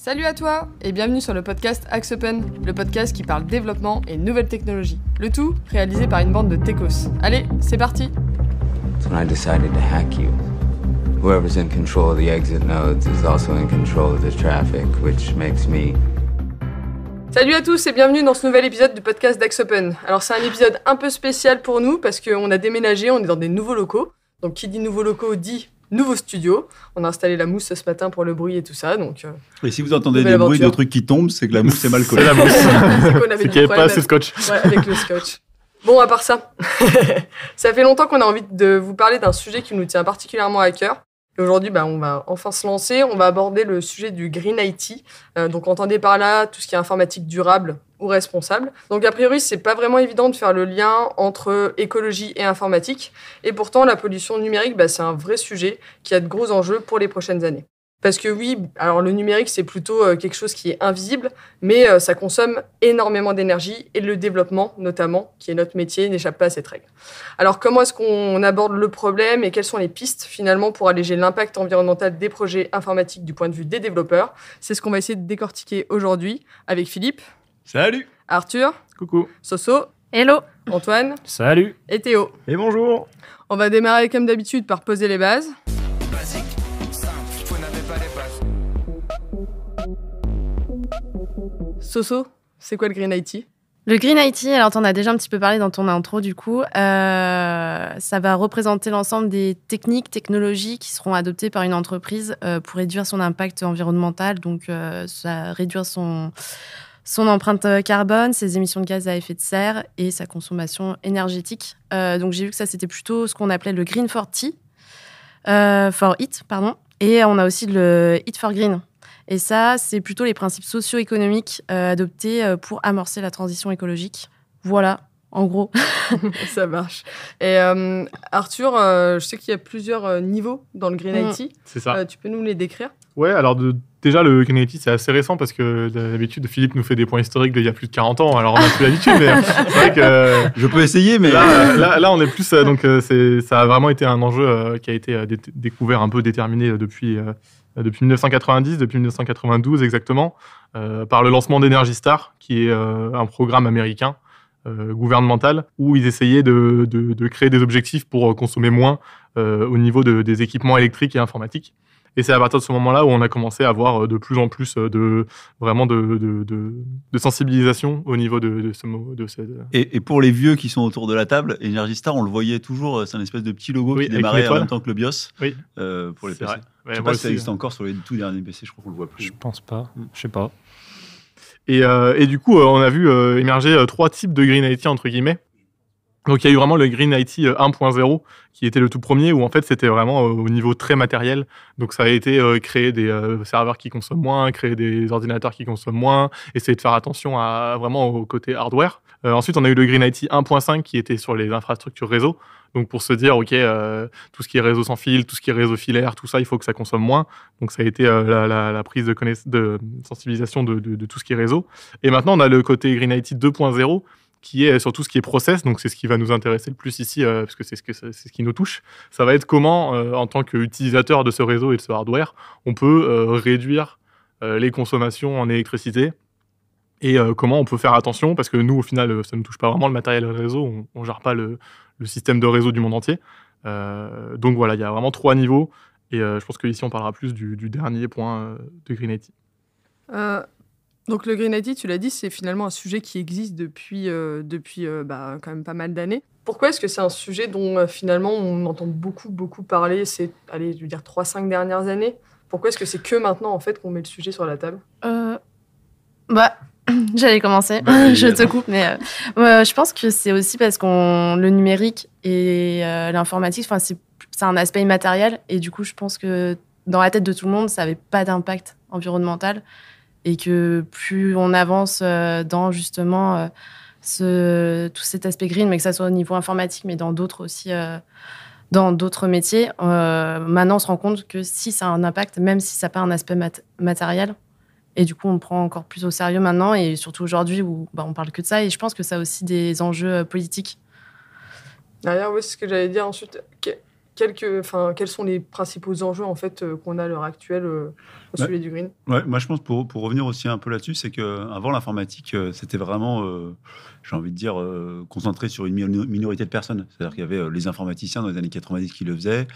Salut à toi et bienvenue sur le podcast Axe Open, le podcast qui parle développement et nouvelles technologies. Le tout réalisé par une bande de techos. Allez, c'est parti. That's when I decided to hack you. Whoever's in control of the exit nodes is also in control of the traffic, which makes me... Salut à tous et bienvenue dans ce nouvel épisode du podcast d'Axe Open. Alors c'est un épisode un peu spécial pour nous parce qu'on a déménagé, on est dans des nouveaux locaux. Donc qui dit nouveaux locaux dit nouveau studio. On a installé la mousse ce matin pour le bruit et tout ça. Donc, et si vous entendez des bruits de trucs qui tombent, c'est que la mousse est mal collée. C'est la mousse. C'est qu'il n'y avait pas assez de scotch. Ouais, avec le scotch. Bon, à part ça, ça fait longtemps qu'on a envie de vous parler d'un sujet qui nous tient particulièrement à cœur. Et aujourd'hui, on va enfin se lancer. On va aborder le sujet du Green IT. Donc, entendez par là tout ce qui est informatique durable ou responsable. Donc, a priori, c'est pas vraiment évident de faire le lien entre écologie et informatique. Et pourtant, la pollution numérique, c'est un vrai sujet qui a de gros enjeux pour les prochaines années. Parce que oui, alors le numérique, c'est plutôt quelque chose qui est invisible, mais ça consomme énormément d'énergie et le développement, notamment, qui est notre métier, n'échappe pas à cette règle. Alors, comment est-ce qu'on aborde le problème et quelles sont les pistes, finalement, pour alléger l'impact environnemental des projets informatiques du point de vue des développeurs ? C'est ce qu'on va essayer de décortiquer aujourd'hui avec Philippe. Salut. Arthur. Coucou. Soso. Hello. Antoine. Salut. Et Théo. Et bonjour. On va démarrer comme d'habitude par poser les bases. Soso, c'est quoi le Green IT ? Le Green IT, alors t'en as déjà un petit peu parlé dans ton intro du coup, ça va représenter l'ensemble des technologies qui seront adoptées par une entreprise pour réduire son impact environnemental, donc ça réduire son empreinte carbone, ses émissions de gaz à effet de serre et sa consommation énergétique. Donc j'ai vu que ça c'était plutôt ce qu'on appelait le Green for It, et on a aussi le It for Green. Et ça, c'est plutôt les principes socio-économiques adoptés pour amorcer la transition écologique. Voilà, en gros. Ça marche. Et Arthur, je sais qu'il y a plusieurs niveaux dans le Green IT. C'est ça. Tu peux nous les décrire ? Ouais, alors déjà, le Green IT, c'est assez récent parce que d'habitude, Philippe nous fait des points historiques d'il y a plus de 40 ans. Alors, on n'a plus l'habitude, mais c'est vrai que... Je peux essayer, mais... Là, on est plus... ça a vraiment été un enjeu qui a été découvert, un peu déterminé depuis 1990, depuis 1992 exactement, par le lancement d'Energy Star, qui est un programme américain gouvernemental, où ils essayaient de créer des objectifs pour consommer moins au niveau des équipements électriques et informatiques. Et c'est à partir de ce moment-là où on a commencé à avoir de plus en plus de sensibilisation au niveau de ce mot. Et pour les vieux qui sont autour de la table, Energy Star, on le voyait toujours, c'est un espèce de petit logo qui démarrait en même temps que le BIOS pour les PC. Vrai. Je sais pas si ça existe encore sur les tout derniers PC, je crois qu'on le voit plus. Je pense pas, je sais pas. Et du coup, on a vu émerger 3 types de Green IT, entre guillemets. Donc, il y a eu vraiment le Green IT 1.0, qui était le tout premier, où en fait, c'était vraiment au niveau très matériel. Donc, ça a été créer des serveurs qui consomment moins, créer des ordinateurs qui consomment moins, essayer de faire attention vraiment au côté hardware. Ensuite, on a eu le Green IT 1.5, qui était sur les infrastructures réseau. Donc, pour se dire, OK, tout ce qui est réseau sans fil, tout ce qui est réseau filaire, tout ça, il faut que ça consomme moins. Donc, ça a été la prise de sensibilisation de tout ce qui est réseau. Et maintenant, on a le côté Green IT 2.0, qui est sur tout ce qui est process, donc c'est ce qui va nous intéresser le plus ici, parce que c'est ce qui nous touche. Ça va être comment, en tant qu'utilisateur de ce réseau et de ce hardware, on peut réduire les consommations en électricité, et comment on peut faire attention, parce que nous, au final, ça ne nous touche pas vraiment le matériel réseau, on ne gère pas le système de réseau du monde entier. Donc voilà, il y a vraiment 3 niveaux, et je pense qu'ici, on parlera plus du dernier point de Green IT. Donc le Green IT, tu l'as dit, c'est finalement un sujet qui existe depuis quand même pas mal d'années. Pourquoi est-ce que c'est un sujet dont finalement on entend beaucoup parler ces 3-5 dernières années ? Pourquoi est-ce que c'est que maintenant en fait qu'on met le sujet sur la table ? J'allais commencer, je te coupe, mais je pense que c'est aussi parce le numérique et l'informatique, c'est un aspect immatériel, et du coup je pense que dans la tête de tout le monde, ça n'avait pas d'impact environnemental. Et que plus on avance dans justement tout cet aspect green, mais que ça soit au niveau informatique, mais dans d'autres aussi, dans d'autres métiers, maintenant on se rend compte que si ça a un impact, même si ça n'a pas un aspect matériel, et du coup on le prend encore plus au sérieux maintenant, et surtout aujourd'hui où on parle que de ça, et je pense que ça a aussi des enjeux politiques. D'ailleurs, oui, c'est ce que j'allais dire ensuite. quels sont les principaux enjeux en fait qu'on a à l'heure actuelle au sujet du green? Ouais, moi je pense pour revenir aussi un peu là-dessus, c'est qu'avant l'informatique, c'était vraiment, j'ai envie de dire, concentré sur une minorité de personnes. C'est-à-dire qu'il y avait les informaticiens dans les années 90 qui le faisaient,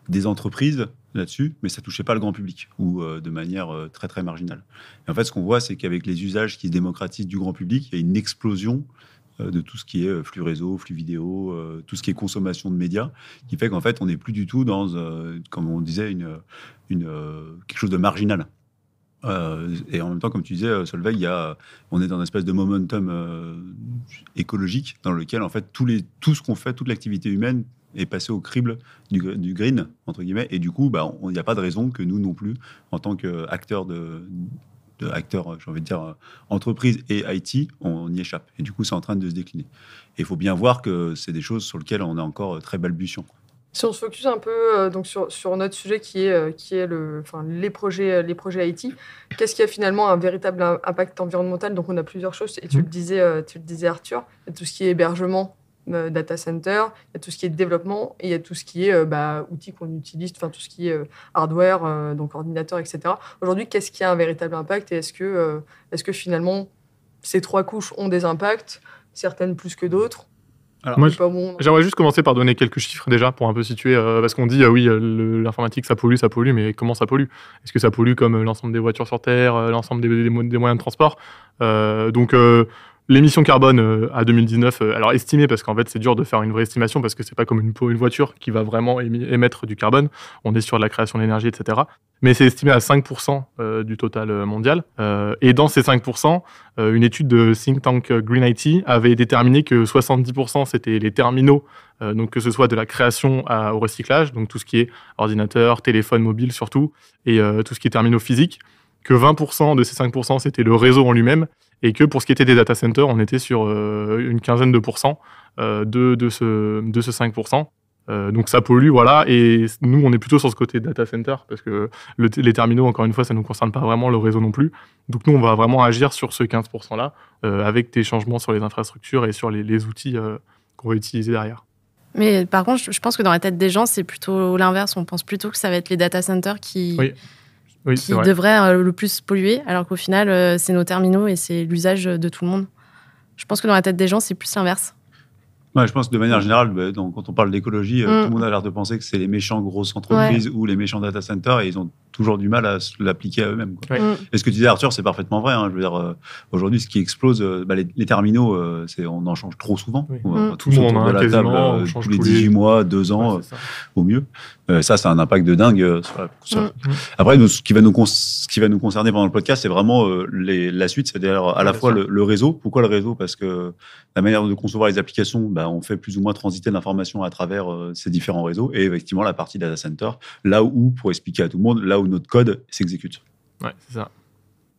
des entreprises là-dessus, mais ça touchait pas le grand public ou de manière très très marginale. Et en fait, ce qu'on voit, c'est qu'avec les usages qui se démocratisent du grand public, il y a une explosion de tout ce qui est flux réseau, flux vidéo, tout ce qui est consommation de médias, qui fait qu'en fait, on n'est plus du tout dans, comme on disait, quelque chose de marginal. Et en même temps, comme tu disais, Solveig, on est dans une espèce de momentum écologique dans lequel, en fait, tout ce qu'on fait, toute l'activité humaine est passée au crible du green, entre guillemets, et du coup, il n'y a pas de raison que nous non plus, en tant qu'acteurs acteurs, j'ai envie de dire, entreprises et IT, on y échappe. Et du coup, c'est en train de se décliner. Et il faut bien voir que c'est des choses sur lesquelles on est encore très balbutiant. Si on se focus un peu donc sur notre sujet qui est les projets IT, qu'est-ce qui a finalement un véritable impact environnemental? Donc on a plusieurs choses, et tu le disais Arthur, il y a tout ce qui est hébergement, data center, il y a tout ce qui est développement, et il y a tout ce qui est outils qu'on utilise, tout ce qui est hardware, donc ordinateur, etc. Aujourd'hui, qu'est-ce qui a un véritable impact, et est-ce que finalement ces trois couches ont des impacts, certaines plus que d'autres? Alors, moi, j'aimerais juste commencer par donner quelques chiffres déjà pour un peu situer, parce qu'on dit oui, l'informatique ça pollue, mais comment ça pollue? Est-ce que ça pollue comme l'ensemble des voitures sur Terre, l'ensemble des moyens de transport? L'émission carbone à 2019, alors estimée, parce qu'en fait c'est dur de faire une vraie estimation parce que c'est pas comme une voiture qui va vraiment émettre du carbone, on est sur de la création d'énergie, etc. Mais c'est estimé à 5% du total mondial. Et dans ces 5%, une étude de think tank Green IT avait déterminé que 70% c'était les terminaux, donc que ce soit de la création au recyclage, donc tout ce qui est ordinateur, téléphone mobile surtout, et tout ce qui est terminaux physiques, que 20% de ces 5% c'était le réseau en lui-même, et que pour ce qui était des data centers, on était sur une quinzaine de pourcents de ce 5%. Donc ça pollue, voilà, et nous on est plutôt sur ce côté data center, parce que les terminaux, encore une fois, ça ne nous concerne pas vraiment le réseau non plus. Donc nous on va vraiment agir sur ce 15%-là, avec des changements sur les infrastructures et sur les outils qu'on va utiliser derrière. Mais par contre, je pense que dans la tête des gens, c'est plutôt l'inverse. On pense plutôt que ça va être les data centers qui devraient le plus polluer, alors qu'au final, c'est nos terminaux et c'est l'usage de tout le monde. Je pense que dans la tête des gens, c'est plus l'inverse. Ouais, je pense que de manière générale, quand on parle d'écologie, tout le monde a l'air de penser que c'est les méchants grosses entreprises ou les méchants data centers, et ils ont toujours du mal à l'appliquer à eux-mêmes. Et ce que tu disais, Arthur, c'est parfaitement vrai. Je veux dire, aujourd'hui, ce qui explose, les terminaux, on en change trop souvent. Tout le monde en a quasiment, tous les 18 mois, 2 ans, au mieux. Ça, c'est un impact de dingue. Après, ce qui va nous concerner pendant le podcast, c'est vraiment la suite, c'est-à-dire à la fois le réseau. Pourquoi le réseau? Parce que la manière de concevoir les applications, on fait plus ou moins transiter l'information à travers ces différents réseaux. Et effectivement, la partie data center, là où, pour expliquer à tout le monde, là où notre code s'exécute. Ouais, c'est ça.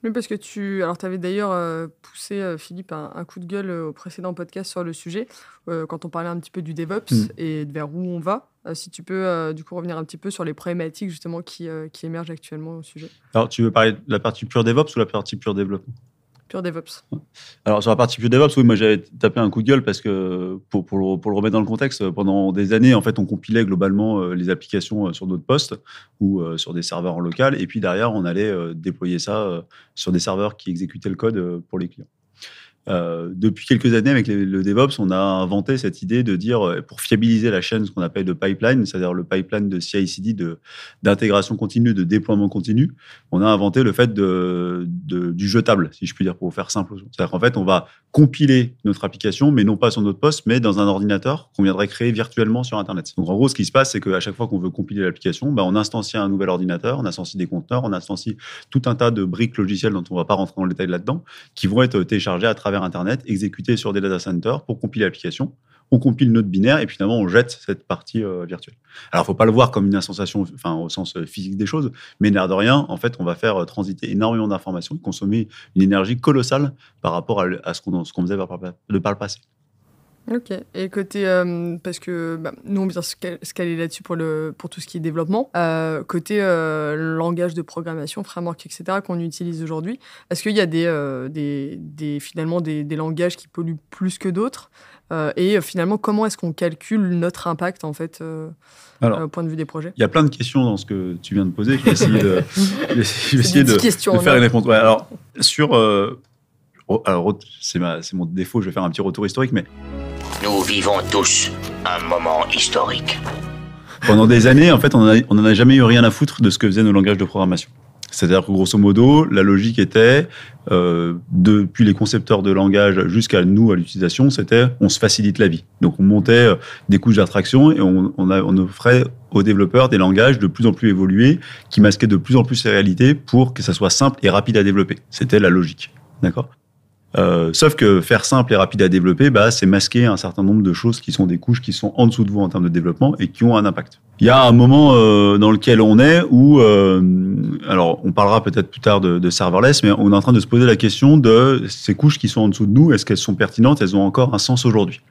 Oui, parce que tu avais d'ailleurs poussé, Philippe, un coup de gueule au précédent podcast sur le sujet, quand on parlait un petit peu du DevOps et vers où on va. Si tu peux du coup revenir un petit peu sur les problématiques justement qui émergent actuellement au sujet. Alors, tu veux parler de la partie pure DevOps ou la partie pure développement? Pure DevOps. Alors, sur la partie pure DevOps, oui, moi, j'avais tapé un coup de gueule parce que, pour le remettre dans le contexte, pendant des années, en fait, on compilait globalement les applications sur notre poste ou sur des serveurs en local. Et puis, derrière, on allait déployer ça sur des serveurs qui exécutaient le code pour les clients. Depuis quelques années, avec le DevOps, on a inventé cette idée de dire, pour fiabiliser la chaîne, ce qu'on appelle le pipeline, c'est-à-dire le pipeline de CI/CD, d'intégration continue, de déploiement continu, on a inventé le fait du jetable, si je puis dire, pour faire simple. C'est-à-dire qu'en fait, on va compiler notre application, mais non pas sur notre poste, mais dans un ordinateur qu'on viendrait créer virtuellement sur Internet. Donc en gros, ce qui se passe, c'est qu'à chaque fois qu'on veut compiler l'application, on instancie un nouvel ordinateur, on instancie des conteneurs, on instancie tout un tas de briques logicielles dont on ne va pas rentrer dans le détail là-dedans, qui vont être téléchargées à travers Internet, exécutées sur des data centers pour compiler l'application. On compile notre binaire et puis finalement on jette cette partie virtuelle. Alors, il ne faut pas le voir comme une instantiation, au sens physique des choses, mais l'air de rien, en fait, on va faire transiter énormément d'informations et consommer une énergie colossale par rapport à ce qu'on faisait par le passé. Ok. Et côté, parce que nous, on vient se caler là-dessus pour tout ce qui est développement. Côté langage de programmation, framework, etc., qu'on utilise aujourd'hui, est-ce qu'il y a finalement des langages qui polluent plus que d'autres et finalement, comment est-ce qu'on calcule notre impact, en fait, au point de vue des projets? Il y a plein de questions dans ce que tu viens de poser. Je vais essayer de faire une réponse. Ouais, alors, c'est mon défaut, je vais faire un petit retour historique, mais nous vivons tous un moment historique. Pendant des années, en fait, on n'en a jamais eu rien à foutre de ce que faisaient nos langages de programmation. C'est-à-dire que, grosso modo, la logique était, depuis les concepteurs de langage jusqu'à nous, à l'utilisation, c'était on se facilite la vie. Donc, on montait des couches d'abstraction et on offrait aux développeurs des langages de plus en plus évolués qui masquaient de plus en plus ces réalités pour que ça soit simple et rapide à développer. C'était la logique. D'accord ? Sauf que faire simple et rapide à développer, c'est masquer un certain nombre de choses qui sont des couches qui sont en dessous de vous en termes de développement et qui ont un impact. Il y a un moment dans lequel on est où, alors on parlera peut-être plus tard de serverless, mais on est en train de se poser la question de ces couches qui sont en dessous de nous, est-ce qu'elles sont pertinentes, elles ont encore un sens aujourd'hui?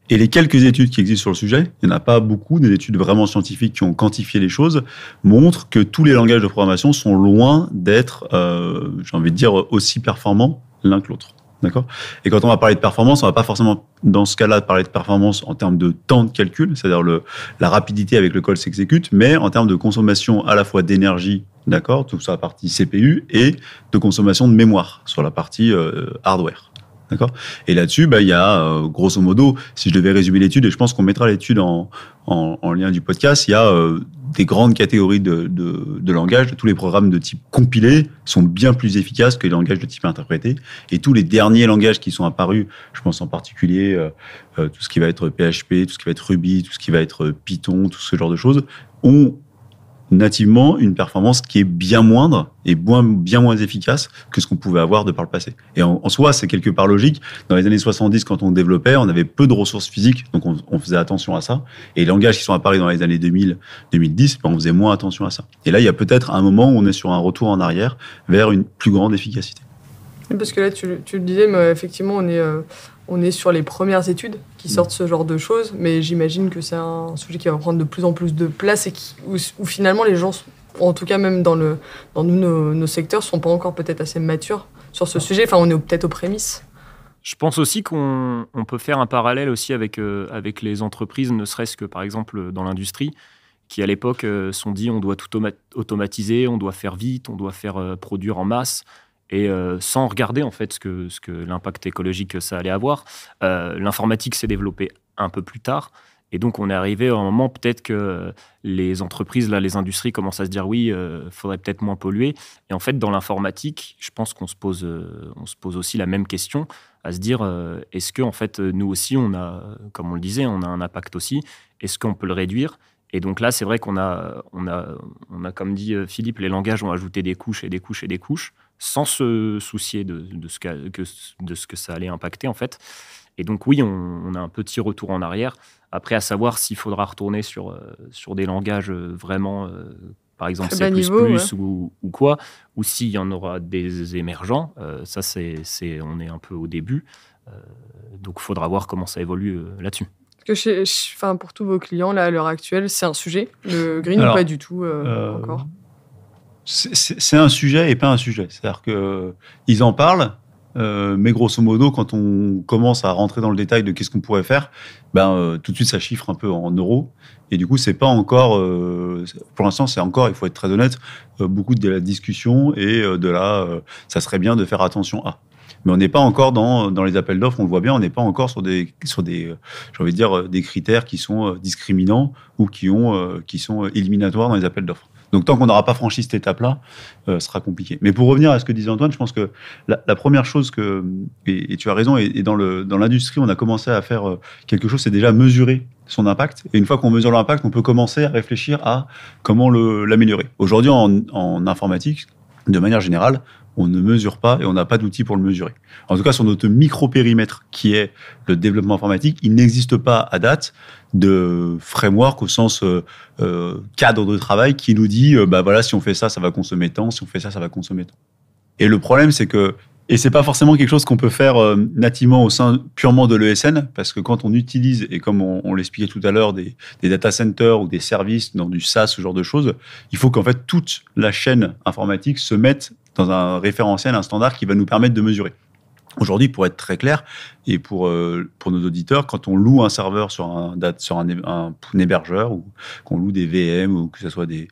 Et les quelques études qui existent sur le sujet, il n'y en a pas beaucoup, des études vraiment scientifiques qui ont quantifié les choses, montrent que tous les langages de programmation sont loin d'être, j'ai envie de dire, aussi performants l'un que l'autre. D'accord ? Et quand on va parler de performance, on va pas forcément, dans ce cas-là, parler de performance en termes de temps de calcul, c'est-à-dire la rapidité avec lequel s'exécute, mais en termes de consommation à la fois d'énergie, d'accord, tout sur la partie CPU, et de consommation de mémoire sur la partie hardware. D'accord ? Et là-dessus, il y a, grosso modo, si je devais résumer l'étude, et je pense qu'on mettra l'étude en lien du podcast, il y a des grandes catégories de langages. Tous les programmes de type compilé sont bien plus efficaces que les langages de type interprété. Et tous les derniers langages qui sont apparus, je pense en particulier tout ce qui va être PHP, tout ce qui va être Ruby, tout ce qui va être Python, tout ce genre de choses, ont nativement une performance qui est bien moindre et bien moins efficace que ce qu'on pouvait avoir de par le passé. Et en soi, c'est quelque part logique. Dans les années 70, quand on développait, on avait peu de ressources physiques, donc on faisait attention à ça. Et les langages qui sont apparus dans les années 2000, 2010, on faisait moins attention à ça. Et là, il y a peut-être un moment où on est sur un retour en arrière vers une plus grande efficacité. Parce que là, tu le disais, mais effectivement, on est sur les premières études qui sortent ce genre de choses, mais j'imagine que c'est un sujet qui va prendre de plus en plus de place et où finalement les gens, en tout cas même dans nos secteurs, sont pas encore peut-être assez matures sur ce sujet. Enfin, on est peut-être aux prémices. Je pense aussi qu'on peut faire un parallèle aussi avec les entreprises, ne serait-ce que par exemple dans l'industrie, qui à l'époque sont dit on doit tout automatiser, on doit faire vite, on doit faire produire en masse. Et sans regarder en fait ce que l'impact écologique ça allait avoir. L'informatique s'est développée un peu plus tard. Et donc, on est arrivé à un moment, peut-être que les entreprises, là, les industries commencent à se dire oui, faudrait peut-être moins polluer. Et en fait, dans l'informatique, je pense qu'on se pose aussi la même question, à se dire est-ce que en fait, nous aussi, on a, comme on le disait, on a un impact aussi. Est-ce qu'on peut le réduire ? Et donc là, c'est vrai qu'on a, comme dit Philippe, les langages ont ajouté des couches et des couches et des couches, sans se soucier de ce que ça allait impacter, en fait. Et donc, oui, on a un petit retour en arrière. Après, à savoir s'il faudra retourner sur des langages vraiment, par exemple C++ ou quoi, ou s'il y en aura des émergents. Ça, on est un peu au début. Donc, il faudra voir comment ça évolue là-dessus. Parce que pour tous vos clients, là, à l'heure actuelle, c'est un sujet, le green ou pas du tout encore? C'est un sujet et pas un sujet. C'est-à-dire qu'ils en parlent, mais grosso modo, quand on commence à rentrer dans le détail de qu'est-ce qu'on pourrait faire, tout de suite, ça chiffre un peu en euros. Et du coup, c'est pas encore... pour l'instant, c'est encore, il faut être très honnête, beaucoup de la discussion et ça serait bien de faire attention à. Mais on n'est pas encore dans les appels d'offres, on le voit bien, on n'est pas encore sur des j'ai envie de dire, des critères qui sont discriminants ou qui sont éliminatoires dans les appels d'offres. Donc, tant qu'on n'aura pas franchi cette étape-là, ce sera compliqué. Mais pour revenir à ce que disait Antoine, je pense que la première chose et tu as raison, et dans l'industrie, on a commencé à faire quelque chose, c'est déjà mesurer son impact. Et une fois qu'on mesure l'impact, on peut commencer à réfléchir à comment l'améliorer. Aujourd'hui, en informatique, de manière générale, on ne mesure pas et on n'a pas d'outils pour le mesurer. En tout cas, sur notre micro-périmètre qui est le développement informatique, il n'existe pas à date de framework au sens cadre de travail qui nous dit voilà, si on fait ça, ça va consommer tant, si on fait ça, ça va consommer tant. Et le problème, c'est que Et c'est pas forcément quelque chose qu'on peut faire nativement au sein purement de l'ESN, parce que quand on utilise, et comme on l'expliquait tout à l'heure, des data centers ou des services dans du SaaS, ce genre de choses, il faut qu'en fait toute la chaîne informatique se mette dans un référentiel, un standard qui va nous permettre de mesurer. Aujourd'hui, pour être très clair, et pour nos auditeurs, quand on loue un serveur sur un hébergeur, ou qu'on loue des VM, ou que ce soit des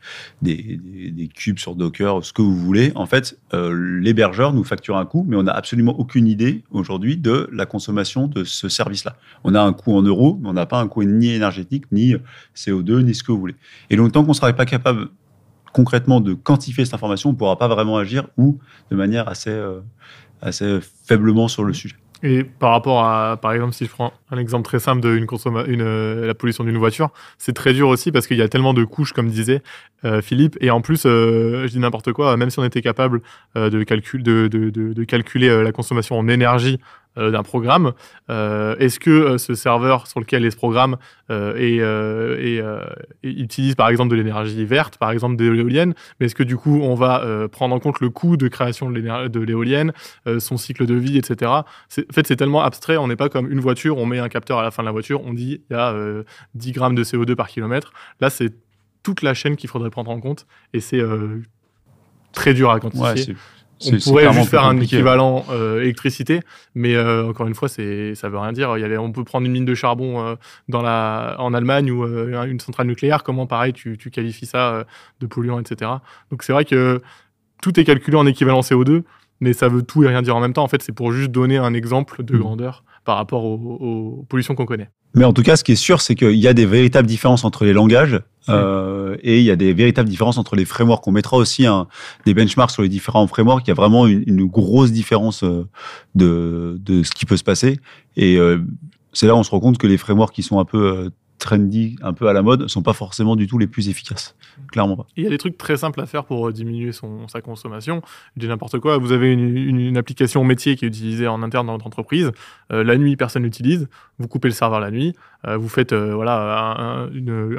cubes sur Docker, ce que vous voulez, en fait, l'hébergeur nous facture un coût, mais on n'a absolument aucune idée aujourd'hui de la consommation de ce service-là. On a un coût en euros, mais on n'a pas un coût ni énergétique, ni CO2, ni ce que vous voulez. Et donc, tant qu'on ne sera pas capable concrètement de quantifier cette information, on ne pourra pas vraiment agir, ou de manière assez faiblement sur le sujet. Et par rapport à, par exemple, si je prends un exemple très simple de la pollution d'une voiture, c'est très dur aussi parce qu'il y a tellement de couches, comme disait Philippe. Et en plus, je dis n'importe quoi, même si on était capable de calculer la consommation en énergie d'un programme, est-ce que ce serveur sur lequel est ce programme utilise par exemple de l'énergie verte, par exemple de l'éolienne, mais est-ce que du coup on va prendre en compte le coût de création de l'éolienne, son cycle de vie, etc. En fait, c'est tellement abstrait, on n'est pas comme une voiture, on met un capteur à la fin de la voiture, on dit il y a 10 grammes de CO2 par kilomètre. Là, c'est toute la chaîne qu'il faudrait prendre en compte et c'est très dur à quantifier. On pourrait juste faire un équivalent électricité, mais encore une fois, ça veut rien dire. On peut prendre une mine de charbon en Allemagne ou une centrale nucléaire. Comment, pareil, tu qualifies ça de polluant, etc. Donc c'est vrai que tout est calculé en équivalent CO2, mais ça veut tout et rien dire en même temps. En fait, c'est pour juste donner un exemple de grandeur par rapport aux pollutions qu'on connaît. Mais en tout cas, ce qui est sûr, c'est qu'il y a des véritables différences entre les langages et il y a des véritables différences entre les frameworks. On mettra aussi des benchmarks sur les différents frameworks. Il y a vraiment une grosse différence de ce qui peut se passer. Et c'est là où on se rend compte que les frameworks qui sont un peu trendy, un peu à la mode, sont pas forcément du tout les plus efficaces. Clairement pas. Il y a des trucs très simples à faire pour diminuer sa consommation. Je dis n'importe quoi. Vous avez une application métier qui est utilisée en interne dans votre entreprise. La nuit, personne l'utilise. Vous coupez le serveur la nuit. Vous faites un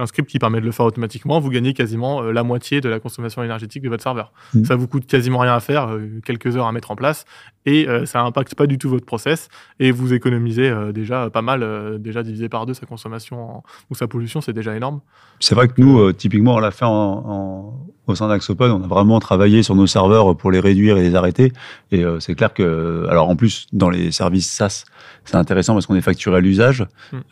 script qui permet de le faire automatiquement. Vous gagnez quasiment la moitié de la consommation énergétique de votre serveur. Ça vous coûte quasiment rien à faire, quelques heures à mettre en place. Et ça n'impacte pas du tout votre process. Et vous économisez déjà pas mal, déjà divisé par 2 sa consommation ou sa pollution, c'est déjà énorme. C'est vrai que nous, typiquement, on l'a fait au sein d'Axopod, on a vraiment travaillé sur nos serveurs pour les réduire et les arrêter. Et c'est clair que, alors en plus, dans les services SaaS, c'est intéressant parce qu'on est facturé à l'usage,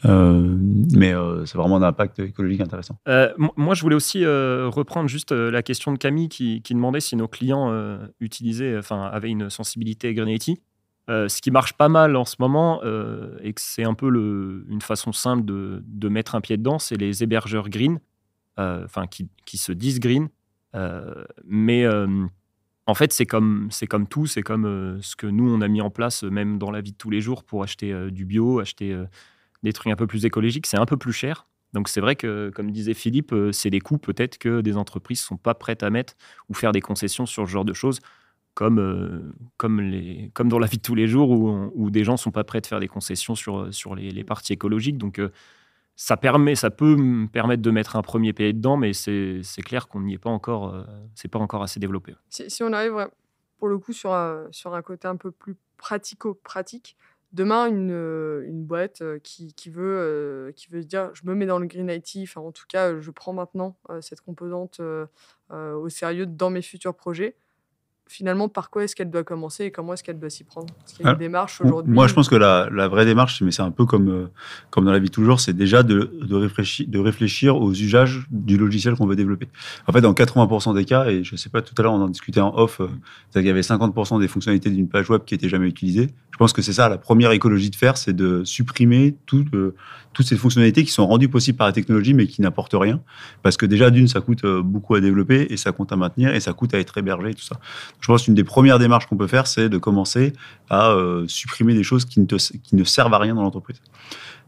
mais c'est vraiment un impact écologique intéressant. Moi, je voulais aussi reprendre juste la question de Camille qui demandait si nos clients avaient une sensibilité Green IT. Ce qui marche pas mal en ce moment, et que c'est un peu une façon simple de mettre un pied dedans, c'est les hébergeurs green, qui se disent green, mais en fait c'est comme tout, c'est comme ce que nous on a mis en place même dans la vie de tous les jours pour acheter du bio, acheter des trucs un peu plus écologiques, c'est un peu plus cher. Donc c'est vrai que, comme disait Philippe, c'est des coûts peut-être que des entreprises sont pas prêtes à mettre ou faire des concessions sur ce genre de choses. Comme dans la vie de tous les jours où des gens ne sont pas prêts à faire des concessions sur les parties écologiques. Donc, ça peut me permettre de mettre un premier pied dedans, mais c'est clair qu'on n'y est pas encore, c'est pas encore assez développé. Si on arrive pour le coup sur un côté un peu plus pratico-pratique, demain, une boîte qui veut se dire je me mets dans le Green IT, en tout cas, je prends maintenant cette composante au sérieux dans mes futurs projets. Finalement, par quoi est-ce qu'elle doit commencer et comment est-ce qu'elle doit s'y prendre? Est-ce qu'il y a une démarche aujourd'hui? Moi, je pense que la vraie démarche, mais c'est un peu comme dans la vie de toujours, c'est déjà de réfléchir aux usages du logiciel qu'on veut développer. En fait, dans 80% des cas, et je ne sais pas, tout à l'heure, on en discutait en off, il y avait 50% des fonctionnalités d'une page web qui n'étaient jamais utilisées. Je pense que c'est ça, la première écologie de faire, c'est de supprimer toutes ces fonctionnalités qui sont rendues possibles par la technologie, mais qui n'apportent rien. Parce que déjà, d'une, ça coûte beaucoup à développer, et ça coûte à maintenir, et ça coûte à être hébergé, et tout ça. Je pense qu'une des premières démarches qu'on peut faire, c'est de commencer à supprimer des choses qui ne servent à rien dans l'entreprise.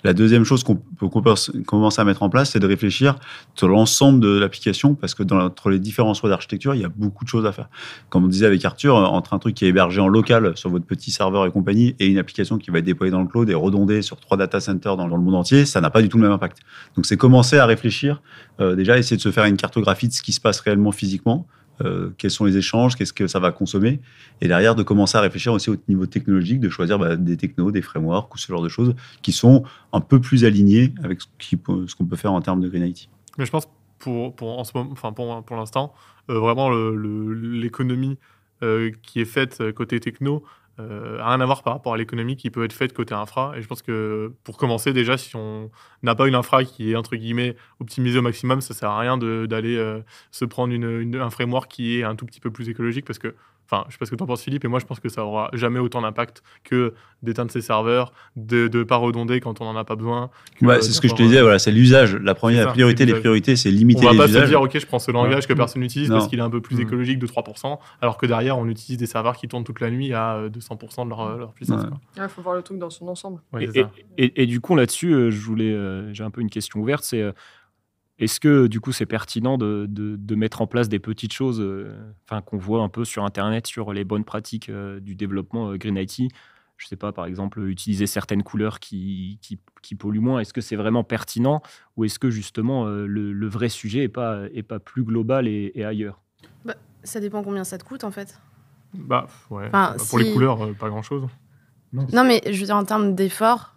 La deuxième chose qu'on peut commencer à mettre en place, c'est de réfléchir sur l'ensemble de l'application, parce que entre les différents choix d'architecture, il y a beaucoup de choses à faire. Comme on disait avec Arthur, entre un truc qui est hébergé en local sur votre petit serveur et compagnie, et une application qui va être déployée dans le cloud et redondée sur 3 data centers dans le monde entier, ça n'a pas du tout le même impact. Donc c'est commencer à réfléchir, déjà essayer de se faire une cartographie de ce qui se passe réellement physiquement, quels sont les échanges, qu'est-ce que ça va consommer, et derrière de commencer à réfléchir aussi au niveau technologique, de choisir des technos, des frameworks ou ce genre de choses qui sont un peu plus alignés avec ce qu'on peut faire en termes de Green IT. Mais je pense en ce moment, pour l'instant, vraiment l'économie qui est faite côté techno a rien à voir par rapport à l'économie qui peut être faite côté infra. Et je pense que pour commencer, déjà, si on n'a pas une infra qui est entre guillemets optimisée au maximum, ça sert à rien d'aller se prendre un framework qui est un tout petit peu plus écologique, parce que je sais pas ce que tu en penses, Philippe, et moi je pense que ça aura jamais autant d'impact que d'éteindre ses serveurs, de ne pas redonder quand on n'en a pas besoin. C'est ce que je te disais, voilà, c'est l'usage. La priorité, les priorités, c'est limiter les usages. On va pas se dire, ok, je prends ce langage que personne n'utilise parce qu'il est un peu plus écologique de 3%, alors que derrière, on utilise des serveurs qui tournent toute la nuit à 200% de leur puissance. Il faut voir le truc dans son ensemble. Ouais, et du coup, là-dessus, j'ai un peu une question ouverte, c'est... Est-ce que, du coup, c'est pertinent de mettre en place des petites choses qu'on voit un peu sur Internet, sur les bonnes pratiques du développement Green IT? Je ne sais pas, par exemple, utiliser certaines couleurs qui polluent moins. Est-ce que c'est vraiment pertinent, ou est-ce que, justement, le vrai sujet n'est pas plus global et ailleurs? Ça dépend combien ça te coûte, en fait. Pour les couleurs, pas grand-chose. Non, mais je veux dire, en termes d'effort...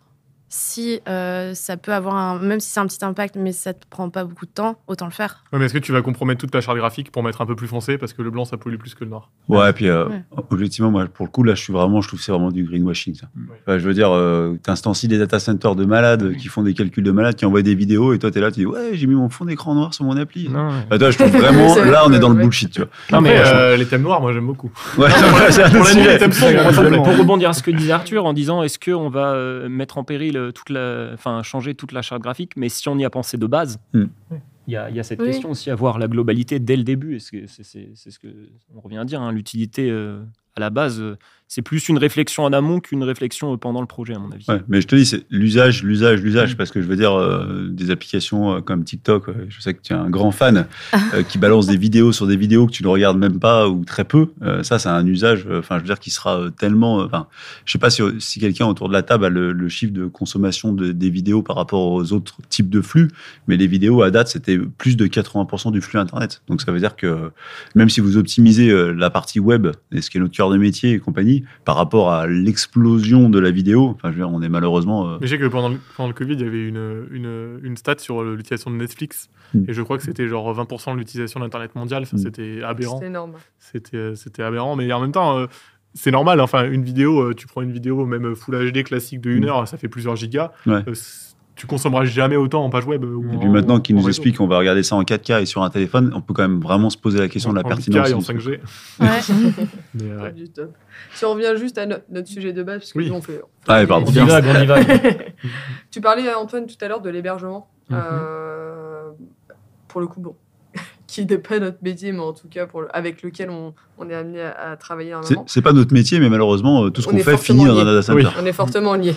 Si ça peut avoir même si c'est un petit impact, mais ça te prend pas beaucoup de temps, autant le faire. Ouais, mais est-ce que tu vas compromettre toute ta charte graphique pour mettre un peu plus foncé, parce que le blanc ça pollue plus que le noir? Ouais, et puis objectivement, moi pour le coup là, je trouve que c'est vraiment du greenwashing, ça. Je veux dire, t'instancies des data centers de malades qui font des calculs de malades, qui envoient des vidéos, et toi t'es là, tu dis ouais, j'ai mis mon fond d'écran noir sur mon appli. Non, toi, je trouve vraiment là, on est dans le bullshit, tu vois. Non, mais les thèmes noirs, moi j'aime beaucoup. Ouais, c'est un autre sujet. Pour rebondir à ce que disait Arthur en disant, est-ce qu'on va mettre en péril changer toute la charte graphique, mais si on y a pensé de base, il y a cette question aussi, avoir la globalité dès le début. Et c'est ce que on revient à dire, hein, l'utilité à la base, c'est plus une réflexion en amont qu'une réflexion pendant le projet, à mon avis. Ouais, mais je te dis, c'est l'usage, parce que je veux dire, des applications comme TikTok, je sais que tu es un grand fan, qui balance des vidéos sur des vidéos que tu ne regardes même pas ou très peu. Ça, c'est un usage, je veux dire, qui sera tellement... je sais pas si quelqu'un autour de la table a le chiffre de consommation des vidéos par rapport aux autres types de flux, mais les vidéos, à date, c'était plus de 80% du flux Internet. Donc, ça veut dire que même si vous optimisez la partie web, et ce qui est notre cœur de métier et compagnie, par rapport à l'explosion de la vidéo, je veux dire, on est malheureusement... Mais je sais que pendant le Covid, il y avait une stat sur l'utilisation de Netflix, et je crois que c'était genre 20% de l'utilisation d'Internet mondial. C'était aberrant. C'était énorme. C'était aberrant, mais en même temps, c'est normal. Enfin, une vidéo, tu prends une vidéo même Full HD classique de 1 heure, ça fait plusieurs gigas. Ouais. Tu consommeras jamais autant en page web. Et puis maintenant qu'ils nous expliquent qu'on va regarder ça en 4K et sur un téléphone, on peut quand même vraiment se poser la question de la pertinence. 4K et en 5G. Ouais. Du top. Si on revient juste à notre sujet de base, parce que nous on fait... Pardon. On divague. Tu parlais, Antoine, tout à l'heure de l'hébergement. Pour le coup, qui n'est pas notre métier, mais en tout cas avec lequel on est amené à travailler un moment. C'est pas notre métier, mais malheureusement, tout ce qu'on fait finit dans un data center. Oui. On est fortement liés.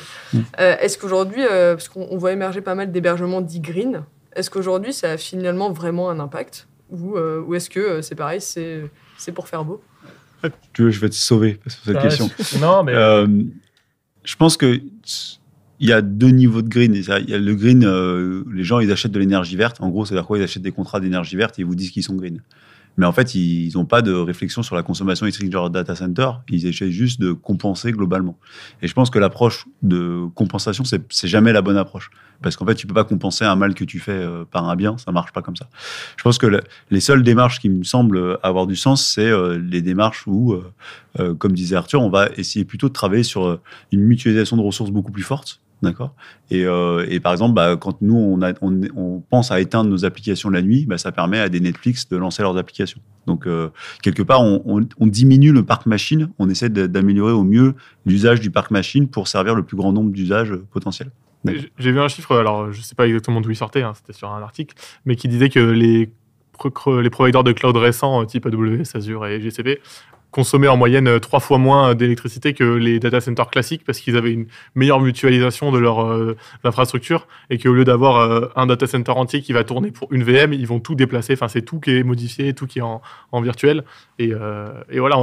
Est-ce qu'aujourd'hui, parce qu'on voit émerger pas mal d'hébergements dits green, est-ce qu'aujourd'hui, ça a finalement vraiment un impact, ou est-ce que c'est pareil, c'est pour faire beau? Tu veux, je vais te sauver sur cette question. Non, mais... je pense que... Il y a 2 niveaux de green. Il y a le green, les gens, ils achètent de l'énergie verte. En gros, c'est-à-dire quoi? Ils achètent des contrats d'énergie verte et ils vous disent qu'ils sont green. Mais en fait, ils n'ont pas de réflexion sur la consommation électrique de leur data center. Ils essaient juste de compenser globalement. Et je pense que l'approche de compensation, c'est jamais la bonne approche. Parce qu'en fait, tu peux pas compenser un mal que tu fais par un bien. Ça marche pas comme ça. Je pense que les seules démarches qui me semblent avoir du sens, c'est les démarches où, comme disait Arthur, on va essayer plutôt de travailler sur une mutualisation de ressources beaucoup plus forte. D'accord. Et par exemple, quand nous, on pense à éteindre nos applications la nuit, ça permet à des Netflix de lancer leurs applications. Donc, quelque part, on diminue le parc machine, on essaie d'améliorer au mieux l'usage du parc machine pour servir le plus grand nombre d'usages potentiels. J'ai vu un chiffre, alors je ne sais pas exactement d'où il sortait, c'était sur un article, mais qui disait que les providers de cloud récents, type AWS, Azure et GCP, consommaient en moyenne 3 fois moins d'électricité que les data centers classiques parce qu'ils avaient une meilleure mutualisation de leur infrastructure et qu'au lieu d'avoir un data center entier qui va tourner pour une VM, ils vont tout déplacer. Enfin, c'est tout qui est modifié, tout qui est en virtuel. Et voilà,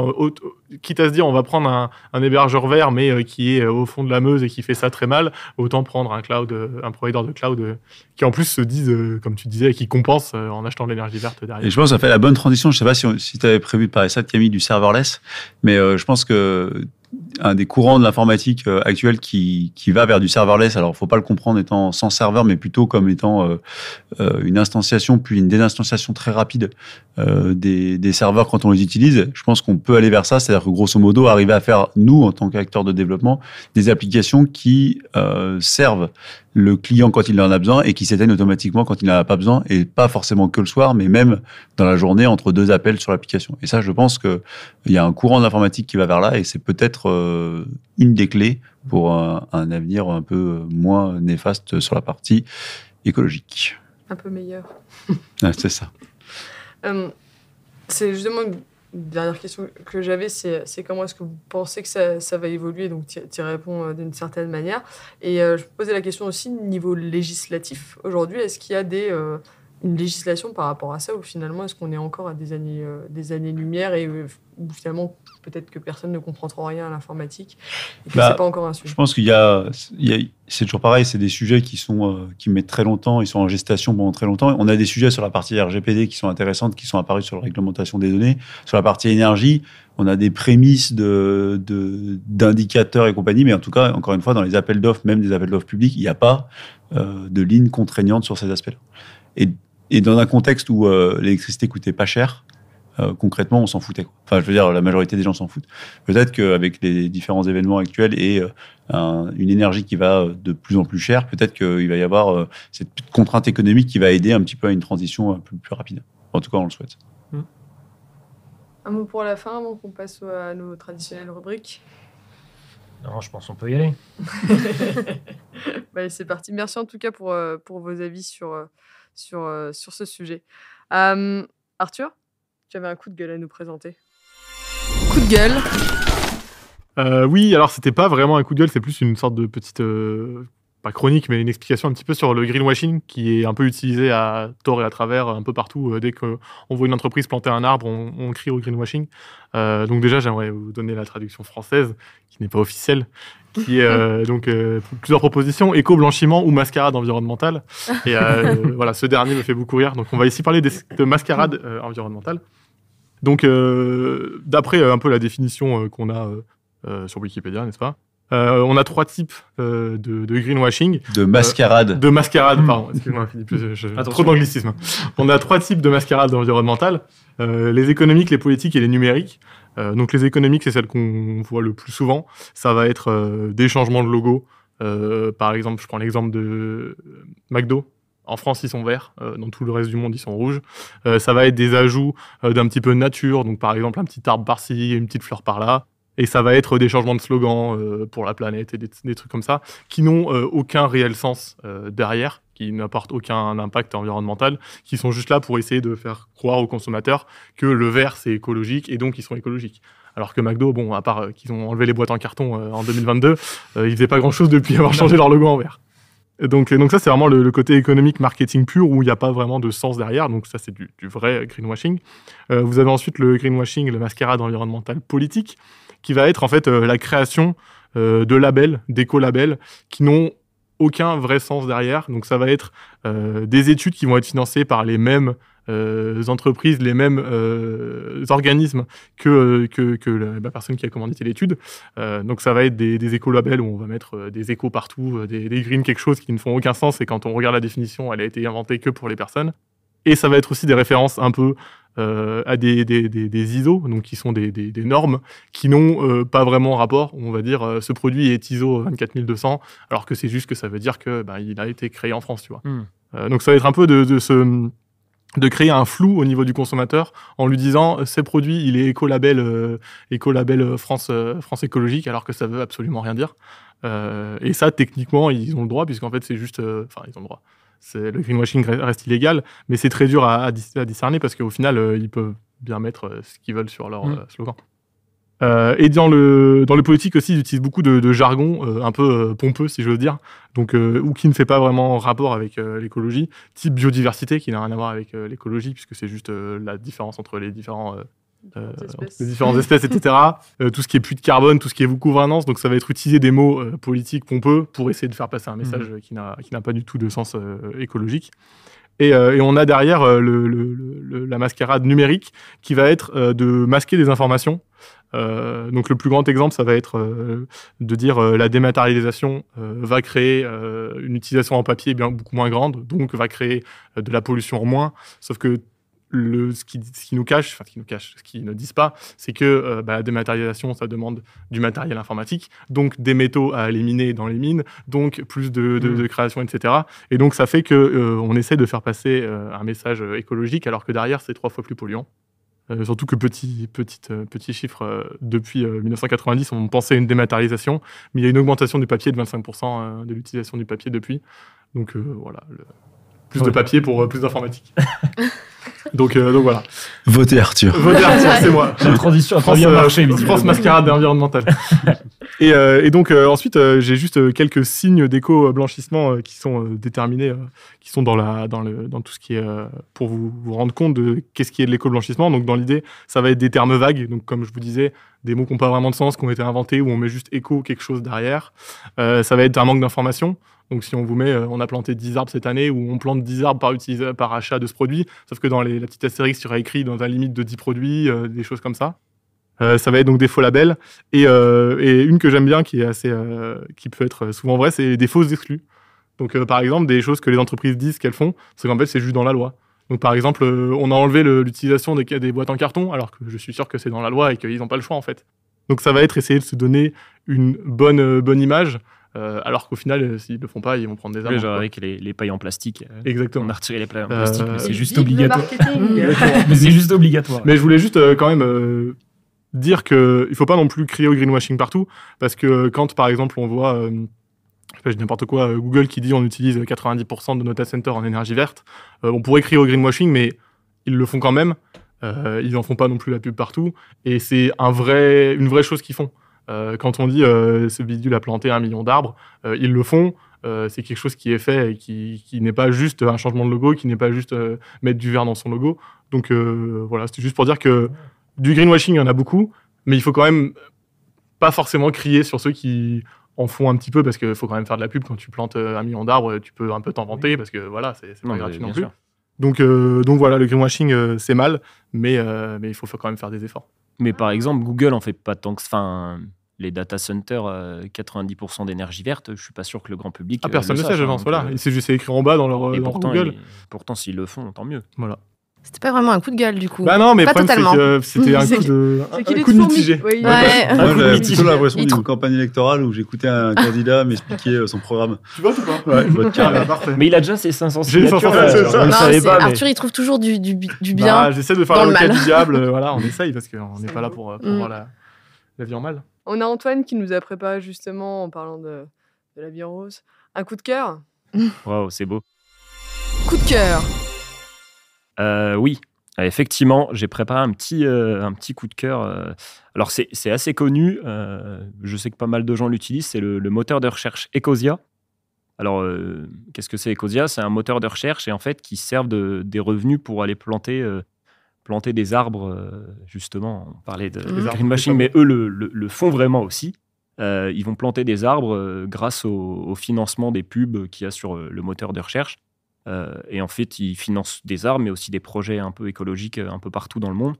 quitte à se dire on va prendre un hébergeur vert mais qui est au fond de la Meuse et qui fait ça très mal, autant prendre un provider de cloud qui en plus se disent, comme tu disais, qui compense en achetant de l'énergie verte derrière. Et je pense que ça fait la bonne transition. Je ne sais pas si tu avais prévu de parler ça, Camille, du serverless, mais je pense que un des courants de l'informatique actuelle qui va vers du serverless, alors il ne faut pas le comprendre étant sans serveur, mais plutôt comme étant une instantiation, puis une désinstanciation très rapide des serveurs quand on les utilise. Je pense qu'on peut aller vers ça, c'est-à-dire que grosso modo, arriver à faire, nous, en tant qu'acteurs de développement, des applications qui servent le client quand il en a besoin et qui s'éteignent automatiquement quand il n'en a pas besoin, et pas forcément que le soir, mais même dans la journée entre 2 appels sur l'application. Et ça, je pense qu'il y a un courant d'informatique qui va vers là, et c'est peut-être une des clés pour un avenir un peu moins néfaste sur la partie écologique. Un peu meilleur. Ouais, c'est ça. C'est justement une dernière question que j'avais, c'est comment est-ce que vous pensez que ça va évoluer? Donc, tu y réponds d'une certaine manière. Et je me posais la question aussi niveau législatif. Aujourd'hui, est-ce qu'il y a une législation par rapport à ça, ou finalement, est-ce qu'on est encore à des années-lumière et où finalement, peut-être que personne ne comprend trop rien à l'informatique et que c'est pas encore un sujet? Je pense c'est toujours pareil, c'est des sujets qui mettent très longtemps, ils sont en gestation pendant très longtemps. On a des sujets sur la partie RGPD qui sont intéressantes, qui sont apparus sur la réglementation des données. Sur la partie énergie, on a des prémices d'indicateurs et compagnie, mais en tout cas, encore une fois, dans les appels d'offres, même des appels d'offres publics, il n'y a pas de ligne contraignante sur ces aspects-là. Et dans un contexte où l'électricité coûtait pas cher, concrètement, on s'en foutait, quoi. Enfin, je veux dire, la majorité des gens s'en foutent. Peut-être qu'avec les différents événements actuels et une énergie qui va de plus en plus chère, peut-être qu'il va y avoir cette contrainte économique qui va aider un petit peu à une transition un peu plus rapide. En tout cas, on le souhaite. Un mot pour la fin, avant qu'on passe à nos traditionnelles rubriques. Non, je pense qu'on peut y aller. C'est parti. Merci en tout cas pour vos avis sur ce sujet. Arthur, tu avais un coup de gueule à nous présenter. Coup de gueule. Oui, alors c'était pas vraiment un coup de gueule, c'est plus une sorte de petite, pas chronique, mais une explication un petit peu sur le greenwashing qui est un peu utilisé à tort et à travers un peu partout. Dès qu'on voit une entreprise planter un arbre, on crie au greenwashing. Donc déjà, j'aimerais vous donner la traduction française, qui n'est pas officielle, qui est plusieurs propositions: éco-blanchiment ou mascarade environnementale. Et voilà, ce dernier me fait beaucoup rire. Donc on va ici parler de mascarade environnementale. Donc d'après un peu la définition qu'on a sur Wikipédia, n'est-ce pas? On a 3 types de greenwashing. De mascarade. De mascarade, pardon. Excuse-moi, Philippe, trop d'anglicisme. On a 3 types de mascarade environnementale. Les économiques, les politiques et les numériques. Donc les économiques, c'est celles qu'on voit le plus souvent. Ça va être des changements de logo. Par exemple, je prends l'exemple de McDo. En France, ils sont verts. Dans tout le reste du monde, ils sont rouges. Ça va être des ajouts d'un petit peu de nature. Donc par exemple, un petit arbre par-ci, une petite fleur par-là. Et ça va être des changements de slogan pour la planète et des trucs comme ça, qui n'ont aucun réel sens derrière, qui n'apportent aucun impact environnemental, qui sont juste là pour essayer de faire croire aux consommateurs que le vert, c'est écologique, et donc ils sont écologiques. Alors que McDo, bon, à part qu'ils ont enlevé les boîtes en carton en 2022, ils faisaient pas grand-chose depuis avoir changé leur logo en vert. Donc ça, c'est vraiment le côté économique, marketing pur, où il n'y a pas vraiment de sens derrière. Donc ça, c'est du vrai greenwashing. Vous avez ensuite le greenwashing, le mascarade environnementale politique, qui va être en fait la création de labels, d'éco-labels, qui n'ont aucun vrai sens derrière. Donc ça va être des études qui vont être financées par les mêmes entreprises, les mêmes organismes que la personne qui a commandité l'étude. Donc ça va être des éco-labels où on va mettre des échos partout, des green quelque chose qui ne font aucun sens, et quand on regarde la définition, elle a été inventée que pour les personnes. Et ça va être aussi des références un peu à des ISO, donc qui sont des normes qui n'ont pas vraiment rapport. On va dire ce produit est ISO 24200, alors que c'est juste que ça veut dire que il a été créé en France, tu vois. Donc ça va être un peu de créer un flou au niveau du consommateur en lui disant ce produit il est écolabel France écologique, alors que ça veut absolument rien dire. Et ça, techniquement, ils ont le droit, puisqu'en fait c'est juste, ils ont le droit. Le greenwashing reste illégal, mais c'est très dur à discerner, parce qu'au final, ils peuvent bien mettre ce qu'ils veulent sur leur slogan. Et dans le politique aussi, ils utilisent beaucoup de jargon un peu pompeux, si je veux dire, donc ou qui ne fait pas vraiment rapport avec l'écologie, type biodiversité, qui n'a rien à voir avec l'écologie, puisque c'est juste la différence entre les différentes espèces, etc. Tout ce qui est puits de carbone, tout ce qui est gouvernance, donc ça va être utiliser des mots politiques pompeux pour essayer de faire passer un message qui n'a pas du tout de sens écologique. Et on a derrière la mascarade numérique qui va être de masquer des informations. Donc le plus grand exemple, ça va être de dire la dématérialisation va créer une utilisation en papier beaucoup moins grande, donc va créer de la pollution en moins. Sauf que ce qu'ils ne disent pas, c'est que la dématérialisation, ça demande du matériel informatique, donc des métaux à éliminer dans les mines, donc plus de création, etc. Et donc ça fait qu'on essaie de faire passer un message écologique, alors que derrière, c'est 3 fois plus polluant. Surtout que petit chiffre, depuis 1990, on pensait à une dématérialisation, mais il y a une augmentation du papier de 25% de l'utilisation du papier depuis. Donc voilà, plus de papier pour plus d'informatique. Donc voilà. Votez Arthur, c'est moi. La transition a très bien marché. France mascarade environnementale. Et donc ensuite, j'ai juste quelques signes d'éco-blanchissement qui sont déterminés, qui sont dans tout ce qui est pour vous rendre compte de qu'est-ce qui est de l'éco-blanchissement. Donc dans l'idée, ça va être des termes vagues. Donc comme je vous disais, des mots qui n'ont pas vraiment de sens, qui ont été inventés, où on met juste éco quelque chose derrière. Ça va être un manque d'information. Donc si on vous met, on a planté 10 arbres cette année, ou on plante 10 arbres par achat de ce produit, sauf que dans la petite astérix, il y aura écrit dans la limite de 10 produits, des choses comme ça. Ça va être donc des faux labels. Et une que j'aime bien, qui peut être souvent vraie, c'est des fausses exclus. Donc par exemple, des choses que les entreprises disent qu'elles font, c'est qu'en fait, c'est juste dans la loi. Donc par exemple, on a enlevé l'utilisation des boîtes en carton, alors que je suis sûr que c'est dans la loi et qu'ils n'ont pas le choix en fait. Donc ça va être essayer de se donner une bonne image, alors qu'au final, s'ils ne le font pas, ils vont prendre des amendes. Genre avec les pailles en plastique. Exactement. On a retiré les pailles en plastique, mais c'est juste Vive obligatoire. le marketing. Mais c'est juste obligatoire. Mais je voulais juste quand même dire qu'il ne faut pas non plus crier au greenwashing partout, parce que quand par exemple on voit, je dis n'importe quoi, Google qui dit on utilise 90% de nos data centers en énergie verte, on pourrait crier au greenwashing, mais ils le font quand même. Ils n'en font pas non plus la pub partout, et c'est une vraie chose qu'ils font. Quand on dit ce bidule a planté 1 million d'arbres, ils le font. C'est quelque chose qui est fait et qui n'est pas juste un changement de logo, qui n'est pas juste mettre du vert dans son logo. Donc voilà, c'était juste pour dire que du greenwashing, il y en a beaucoup, mais il faut quand même pas forcément crier sur ceux qui en font un petit peu, parce qu'il faut quand même faire de la pub. Quand tu plantes 1 million d'arbres, tu peux un peu t'en vanter, parce que voilà, c'est pas gratuit non plus. Sûr. Donc voilà, le greenwashing, c'est mal, mais il faut quand même faire des efforts. Mais par exemple, Google en fait pas tant que... Enfin, les data centers, 90% d'énergie verte, je suis pas sûr que le grand public... Personne ne le sait, sache, je pense. Voilà. C'est juste écrit en bas dans Google. Pourtant, s'ils le font, tant mieux. Voilà. C'était pas vraiment un coup de gueule, du coup. Bah non, mais pas le problème, totalement. c'est que c'était un coup de mitigé. Oui, Moi, j'avais mitigé. plutôt l'impression d'une campagne électorale où j'écoutais un candidat m'expliquer son programme. Tu votes ou pas? Ouais, je vote carrément. Parfait. Mais il a déjà ses 500 J'ai les signatures. 500, c'est ça. On le Non, savait pas, mais... Arthur, il trouve toujours du bien. Bah, j'essaie de faire dans le l'avocat mal. du diable. Voilà, on essaye, parce qu'on n'est pas là pour Mm. voir la vie en mal. On a Antoine qui nous a préparé justement, en parlant de la vie en rose, un coup de cœur. Waouh, c'est beau. Coup de cœur. Oui, effectivement, j'ai préparé un petit coup de cœur. Alors, c'est assez connu. Je sais que pas mal de gens l'utilisent. C'est le moteur de recherche Ecosia. Alors, qu'est-ce que c'est Ecosia? C'est un moteur de recherche et en fait, qui servent des revenus pour aller planter des arbres. Justement, on parlait de greenwashing, mais eux le font vraiment aussi. Ils vont planter des arbres grâce au financement des pubs qu'il y a sur le moteur de recherche. Et en fait, ils financent des arbres, mais aussi des projets un peu écologiques un peu partout dans le monde.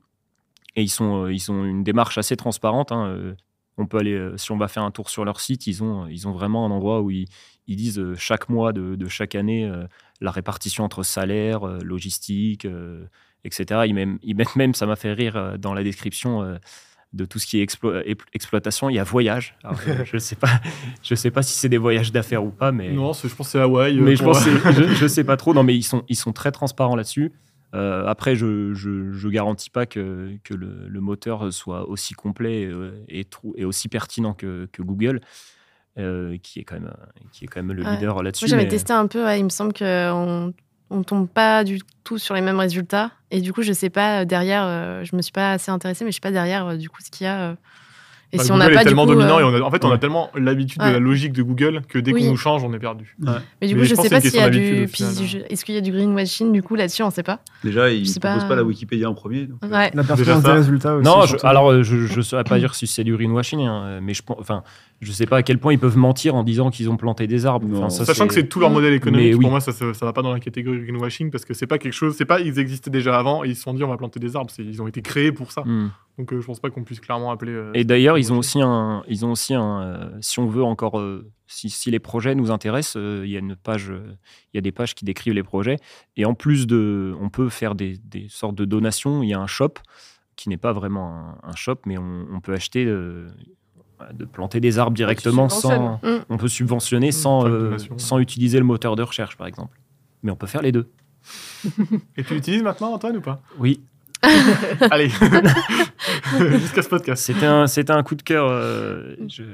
Et ils ont une démarche assez transparente. On peut aller, si on va faire un tour sur leur site, ils ont vraiment un endroit où ils disent chaque mois de chaque année la répartition entre salaire, logistique, etc. Ils mettent même, ça m'a fait rire, dans la description de tout ce qui est exploitation, il y a voyage. Alors, je sais pas si c'est des voyages d'affaires ou pas, mais Non, je pense que c'est Hawaï. mais je sais pas trop. Non, mais ils sont très transparents là-dessus. Après, je garantis pas que le moteur soit aussi complet et aussi pertinent que Google, qui est quand même le leader là-dessus. Moi, j'avais mais- testé un peu. Il me semble qu'on on tombe pas du tout sur les mêmes résultats. Et du coup, je sais pas derrière. Je me suis pas assez intéressée, mais je sais pas derrière du coup ce qu'il y a. Et Bah, si on Google n'a pas est tellement du coup, dominant et on a tellement l'habitude de Ouais. la logique de Google que dès Oui. qu'on nous change, on est perdu. Mais du Mais coup, je je pense sais que pas c'est une s'il y a question du. d'habitude, au final, Est-ce qu'il y a du greenwashing du coup là-dessus, on sait pas. Déjà, ils Je ne sais proposent pas, pas la Wikipédia en premier. Donc, Ouais. La Déjà pertinence ça. des résultats aussi. Non, surtout. je saurais pas dire si c'est du greenwashing, hein, mais je sais pas à quel point ils peuvent mentir en disant qu'ils ont planté des arbres. Non. Ça, Sachant que c'est tout leur modèle Mais économique, oui. pour moi, ça va pas dans la catégorie greenwashing parce que c'est pas quelque chose, c'est pas ils existaient déjà avant et ils se sont dit on va planter des arbres, ils ont été créés pour ça. Hmm. Donc je pense pas qu'on puisse clairement appeler. Et d'ailleurs, ils ont aussi un, si on veut encore, si les projets nous intéressent, il y a il y a des pages qui décrivent les projets. Et en plus on peut faire des sortes de donations. Il y a un shop qui n'est pas vraiment un shop, mais on peut acheter de planter des arbres directement sans. Mm. On peut subventionner faire une donation. sans utiliser le moteur de recherche, par exemple. Mais on peut faire les deux. Et tu l'utilises maintenant, Antoine, ou pas? Oui. Allez, jusqu'à ce podcast. C'était un coup de cœur.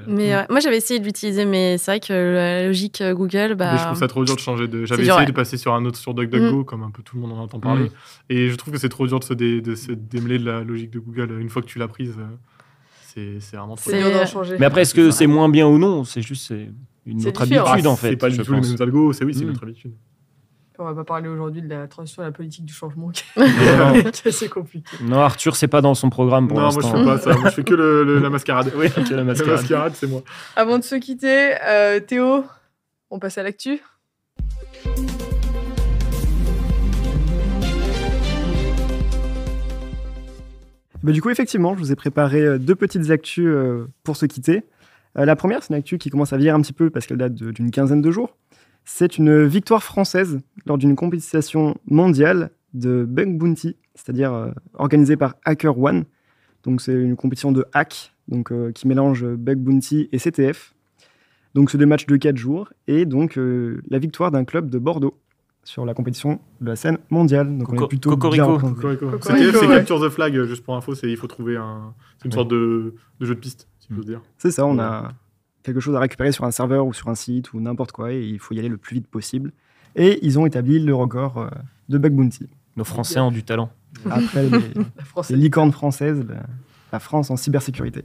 Mais moi, j'avais essayé de l'utiliser, mais c'est vrai que la logique Google, Mais je trouve ça trop dur de changer de. J'avais dur, essayé ouais. de passer sur un autre, sur DuckDuckGo, comme un peu tout le monde en entend parler. Et je trouve que c'est trop dur de se démêler de la logique de Google. Une fois que tu l'as prise, c'est vraiment trop C'est dur. dur d'en changer. Mais après, est-ce que c'est moins bien ou non? C'est juste une C'est autre différent. habitude, en C'est fait. pas du je tout les pense. mêmes algos, c'est Mm. notre habitude. On va pas parler aujourd'hui de la transition à la politique du changement qui Non, est assez compliqué. non, Arthur, c'est pas dans son programme pour Non, moi je l'instant. fais pas ça. Moi je fais que la mascarade. Oui, que la La mascarade. mascarade, c'est moi. Avant de se quitter, Théo, on passe à l'actu. Bah, du coup, effectivement, je vous ai préparé deux petites actus pour se quitter. La première, c'est une actu qui commence à vieillir un petit peu parce qu'elle date d'une quinzaine de jours. C'est une victoire française lors d'une compétition mondiale de Bug Bounty, c'est-à-dire organisée par HackerOne. Donc, c'est une compétition de hack qui mélange Bug Bounty et CTF. Donc, c'est des matchs de 4 jours et donc la victoire d'un club de Bordeaux sur la compétition de la scène mondiale. Donc, on est plutôt bien Cocorico. représenté. Cocorico, CTF, c'est ouais. Capture the Flag, juste pour info, il faut trouver c'est une sorte de jeu de piste, si je peux dire. C'est ça, on a quelque chose à récupérer sur un serveur ou sur un site ou n'importe quoi et il faut y aller le plus vite possible. Et ils ont établi le record de Bug Bounty. Nos Français ont du talent. Après La France les licornes françaises, la France en cybersécurité.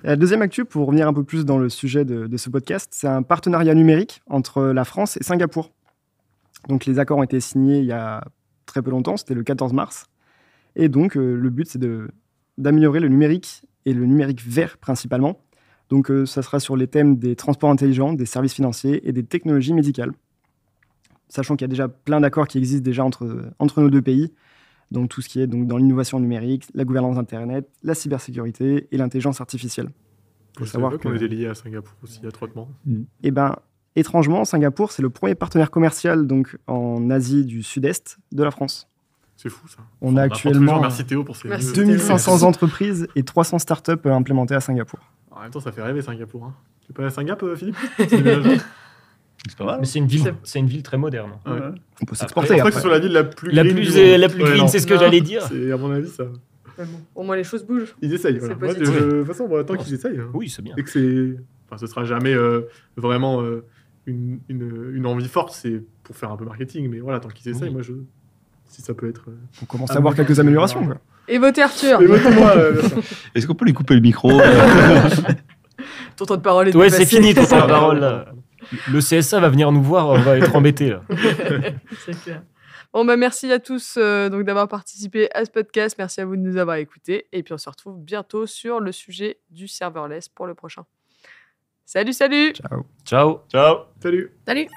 La deuxième actu, pour revenir un peu plus dans le sujet de ce podcast, c'est un partenariat numérique entre la France et Singapour. Donc les accords ont été signés il y a très peu longtemps, c'était le 14 mars. Et donc le but, c'est d'améliorer le numérique et le numérique vert principalement. Donc ça sera sur les thèmes des transports intelligents, des services financiers et des technologies médicales. Sachant qu'il y a déjà plein d'accords qui existent déjà entre nos deux pays. Donc tout ce qui est donc, dans l'innovation numérique, la gouvernance Internet, la cybersécurité et l'intelligence artificielle. Faut savoir savoir qu'on que- était liés à Singapour aussi étroitement. Et ben, étrangement, Singapour, c'est le premier partenaire commercial donc, en Asie du Sud-Est de la France. C'est fou ça. On a apprend tous les jours. actuellement Merci Théo pour ces Merci. 2500 entreprises et 300 startups implémentées à Singapour. En même temps, ça fait rêver Singapour. Hein. Tu es pas à Singapour, Philippe C'est déménagé. C'est pas mal. Mais c'est une ville très moderne. Ouais. On peut Je s'exporter pense pas que après. ce soit la ville la plus La green plus, du monde. la plus Ouais, green, non. c'est ce que Non. j'allais dire. C'est à mon avis ça. Mais bon, au moins les choses bougent. Ils essayent. C'est Voilà. Moi, positif. de toute façon, bon, tant qu'ils essayent. Hein. Oui, c'est bien. Et que c'est. Enfin, ce sera jamais vraiment une envie forte, c'est pour faire un peu marketing. Mais voilà, tant qu'ils essayent, Oui. moi, si ça peut être. On commence à avoir quelques améliorations. Quoi. Et votez Arthur. Mais votez-moi, bien sûr. Est-ce qu'on peut lui couper le micro Ton temps de parole est Ouais, dépassé. c'est fini, ton temps de parole. Là. Le CSA va venir nous voir, on va être embêtés. Là. C'est clair. Bon, bah, merci à tous donc d'avoir participé à ce podcast. Merci à vous de nous avoir écoutés. Et puis, on se retrouve bientôt sur le sujet du serverless pour le prochain. Salut, salut! Ciao. Ciao. Salut. Salut!